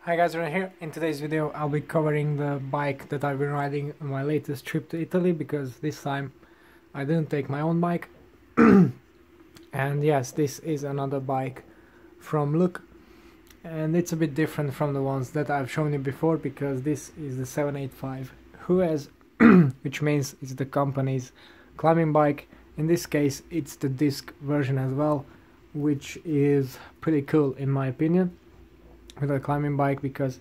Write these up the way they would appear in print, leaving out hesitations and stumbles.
Hi guys, Ren here. In today's video I'll be covering the bike that I've been riding on my latest trip to Italy, because this time I didn't take my own bike. And yes, this is another bike from Look, and it's a bit different from the ones that I've shown you before, because this is the 785 Huez, which means it's the company's climbing bike. In this case it's the disc version as well, which is pretty cool in my opinion with a climbing bike, because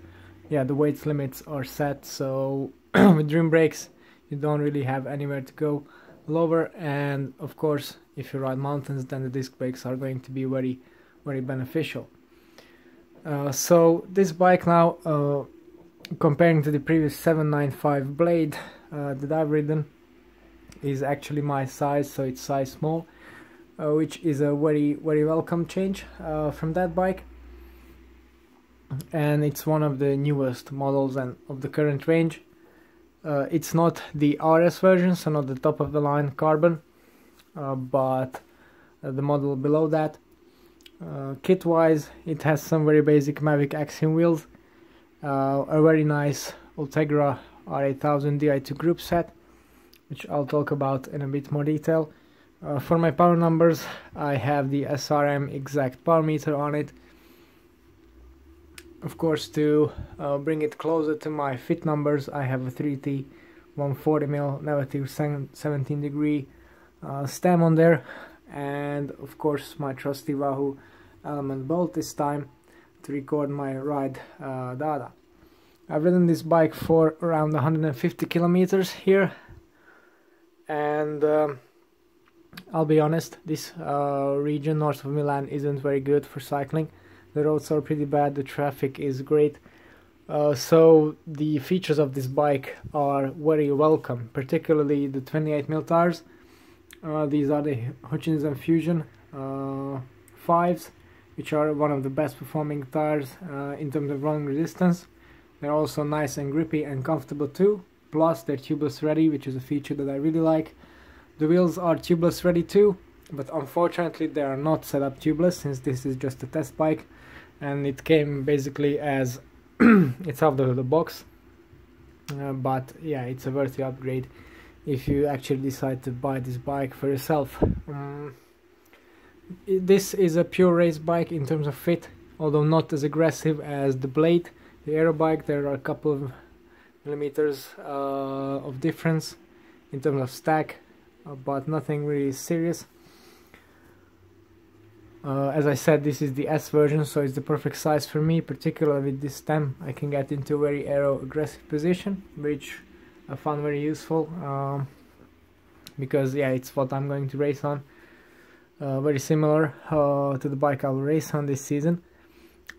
yeah, the weight limits are set, so with dream brakes you don't really have anywhere to go lower, and of course if you ride mountains then the disc brakes are going to be very beneficial. So this bike now, comparing to the previous 795 blade that I've ridden, is actually my size, so it's size small, which is a very welcome change from that bike. And it's one of the newest models and of the current range. It's not the RS version, so not the top of the line carbon, but the model below that. Kit wise, it has some very basic Mavic Axiom wheels, a very nice Ultegra R8000 Di2 group set, which I'll talk about in a bit more detail. For my power numbers, I have the SRM exact power meter on it. Of course, to bring it closer to my fit numbers, I have a 3T 140mm negative 17 degree stem on there, and of course my trusty Wahoo element bolt this time to record my ride data. I've ridden this bike for around 150 kilometers here, and I'll be honest, this region north of Milan isn't very good for cycling. The roads are pretty bad, the traffic is great, so the features of this bike are very welcome, particularly the 28mm tires. These are the Hutchinson Fusion 5s, which are one of the best performing tires in terms of running resistance. They're also nice and grippy and comfortable too, plus they're tubeless ready, which is a feature that I really like. The wheels are tubeless ready too, but unfortunately they are not set up tubeless, since this is just a test bike and it came basically as it's out of the box, but yeah, it's a worthy upgrade if you actually decide to buy this bike for yourself. This is a pure race bike in terms of fit, although not as aggressive as the Blade, the aero bike. There are a couple of millimeters of difference in terms of stack, but nothing really serious. As I said, this is the S version, so it's the perfect size for me, particularly with this stem. I can get into a very aero aggressive position, which I found very useful, because yeah, it's what I'm going to race on. Very similar to the bike I'll race on this season,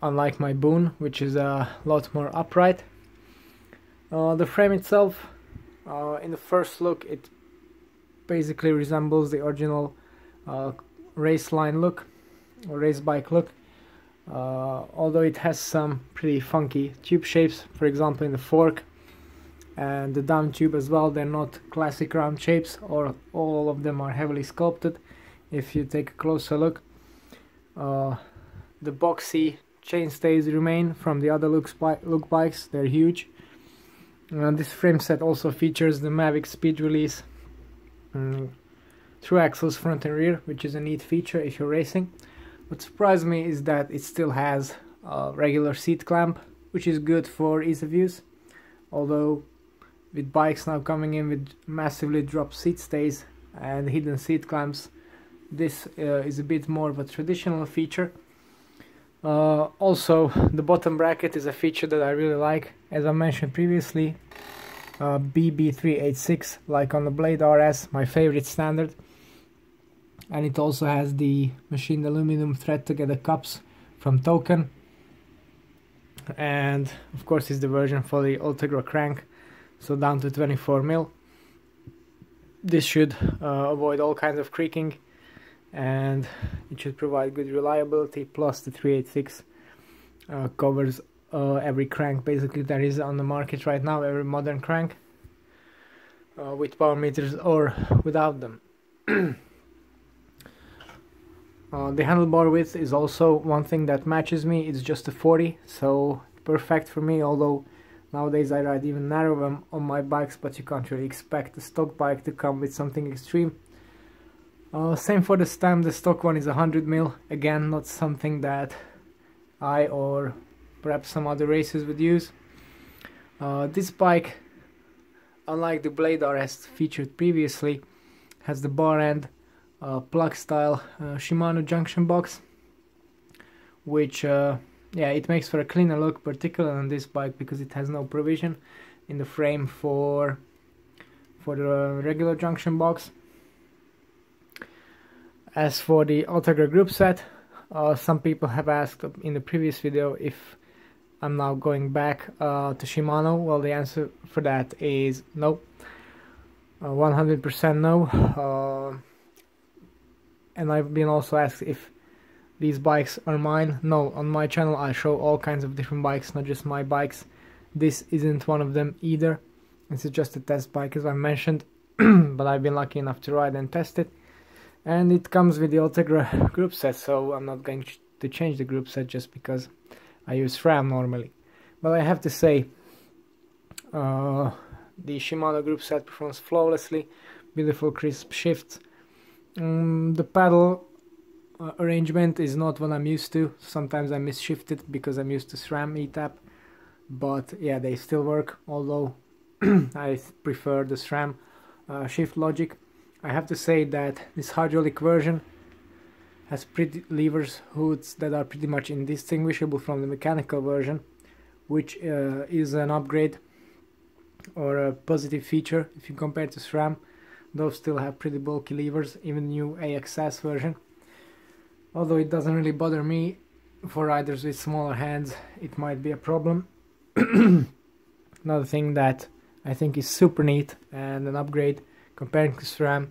unlike my Boon, which is a lot more upright. The frame itself, in the first look, it basically resembles the original race line look, or race bike look, although it has some pretty funky tube shapes, for example in the fork and the down tube as well. They're not classic round shapes, or all of them are heavily sculpted if you take a closer look. The boxy chainstays remain from the other Look bikes, they're huge. This frame set also features the Mavic speed release through axles front and rear, which is a neat feature if you're racing. What surprised me is that it still has a regular seat clamp, which is good for ease of use, although with bikes now coming in with massively dropped seat stays and hidden seat clamps, this is a bit more of a traditional feature. Also, the bottom bracket is a feature that I really like. As I mentioned previously, BB386, like on the Blade RS, my favorite standard. And it also has the machined aluminum thread together cups from Token, and of course is the version for the Ultegra crank, so down to 24mm. This should avoid all kinds of creaking, and it should provide good reliability, plus the 386 covers every crank basically that is on the market right now, every modern crank, with power meters or without them. The handlebar width is also one thing that matches me. It's just a 40, so perfect for me, although nowadays I ride even narrower on my bikes, but you can't really expect a stock bike to come with something extreme. Same for the stem, the stock one is 100mm, again not something that I or perhaps some other racers would use. This bike, unlike the Blade RS featured previously, has the bar end plug style Shimano junction box, which yeah, it makes for a cleaner look, particularly on this bike, because it has no provision in the frame for the regular junction box. As for the Ultegra group set, some people have asked in the previous video if I'm now going back to Shimano. Well, the answer for that is no, 100% no. And I've been also asked if these bikes are mine. No, on my channel I show all kinds of different bikes, not just my bikes. This isn't one of them either. This is just a test bike, as I mentioned, but I've been lucky enough to ride and test it. And it comes with the Ultegra group set, so I'm not going to change the group set just because I use SRAM normally. But I have to say, the Shimano group set performs flawlessly, beautiful crisp shifts. The pedal arrangement is not what I'm used to. Sometimes I misshift it because I'm used to SRAM ETAP, but yeah, they still work, although I prefer the SRAM shift logic. I have to say that this hydraulic version has pretty levers hoods that are pretty much indistinguishable from the mechanical version, which is an upgrade or a positive feature if you compare to SRAM. Those still have pretty bulky levers, even new AXS version. Although it doesn't really bother me, for riders with smaller hands it might be a problem. Another thing that I think is super neat and an upgrade comparing to SRAM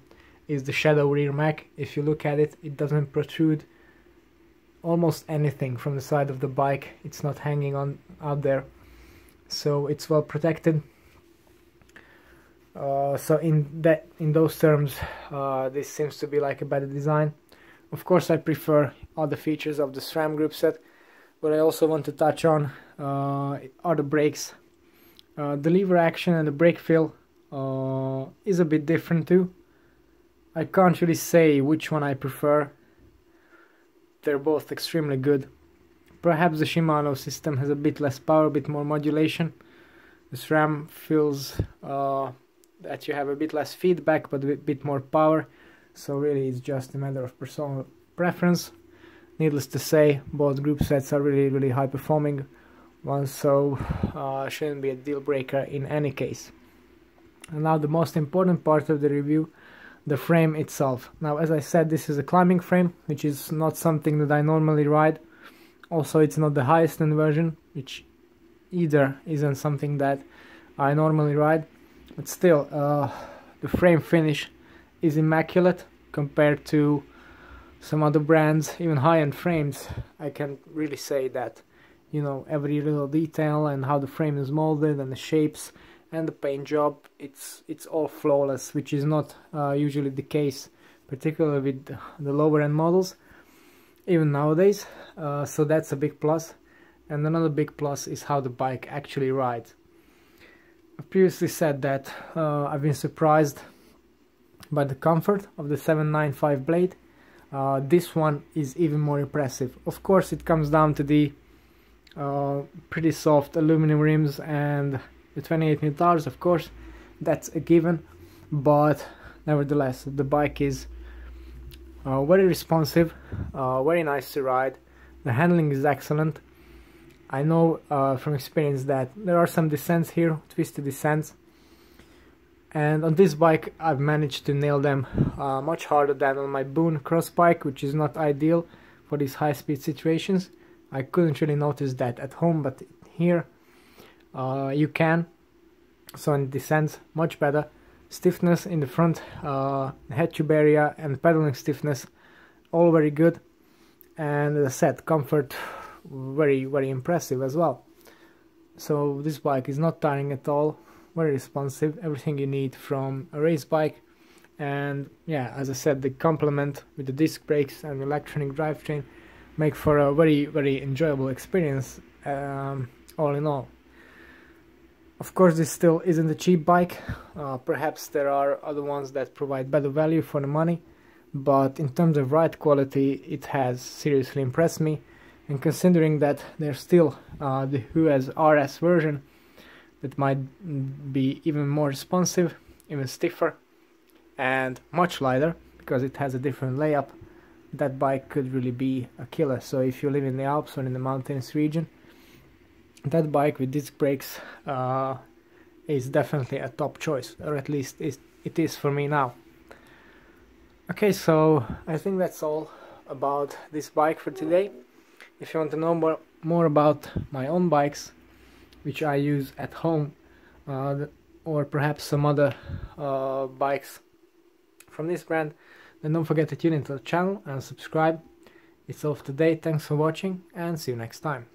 is the shadow rear mech. If you look at it, it doesn't protrude almost anything from the side of the bike. It's not hanging on out there, so it's well protected. So in those terms, this seems to be like a better design. Of course, I prefer other features of the SRAM group set, but I also want to touch on are the brakes. The lever action and the brake feel is a bit different too. I can't really say which one I prefer. They're both extremely good. Perhaps the Shimano system has a bit less power, a bit more modulation. The SRAM feels that you have a bit less feedback but a bit more power, so really it's just a matter of personal preference. Needless to say, both group sets are really high performing ones, so shouldn't be a deal breaker in any case. And now the most important part of the review, the frame itself. Now, as I said, this is a climbing frame, which is not something that I normally ride. Also, it's not the highest end version, which either isn't something that I normally ride. But still, the frame finish is immaculate compared to some other brands, even high-end frames. I can really say that, you know, every little detail and how the frame is molded and the shapes and the paint job, it's all flawless, which is not usually the case, particularly with the lower end models, even nowadays. So that's a big plus. And another big plus is how the bike actually rides. I've previously said that I've been surprised by the comfort of the 795 blade. This one is even more impressive. Of course, it comes down to the pretty soft aluminum rims and the 28mm tires, of course, that's a given, but nevertheless the bike is very responsive, very nice to ride. The handling is excellent. I know from experience that there are some descents here, twisty descents, and on this bike I've managed to nail them much harder than on my Boon cross bike, which is not ideal for these high speed situations. I couldn't really notice that at home, but here you can. So in descents, much better. Stiffness in the front head tube area and pedaling stiffness, all very good. And as I said, comfort, very impressive as well. So this bike is not tiring at all, very responsive, everything you need from a race bike. And yeah, as I said, the complement with the disc brakes and electronic drivetrain make for a very enjoyable experience. all in all. Of course, this still isn't a cheap bike. Perhaps there are other ones that provide better value for the money, but in terms of ride quality, it has seriously impressed me. And considering that there's still the Huez RS version that might be even more responsive, even stiffer, and much lighter because it has a different layup, that bike could really be a killer. So if you live in the Alps or in the mountainous region, that bike with disc brakes is definitely a top choice, or at least it is for me now. Okay, so I think that's all about this bike for today. If you want to know more about my own bikes, which I use at home, or perhaps some other bikes from this brand, then don't forget to tune into the channel and subscribe. It's all for today. Thanks for watching and see you next time.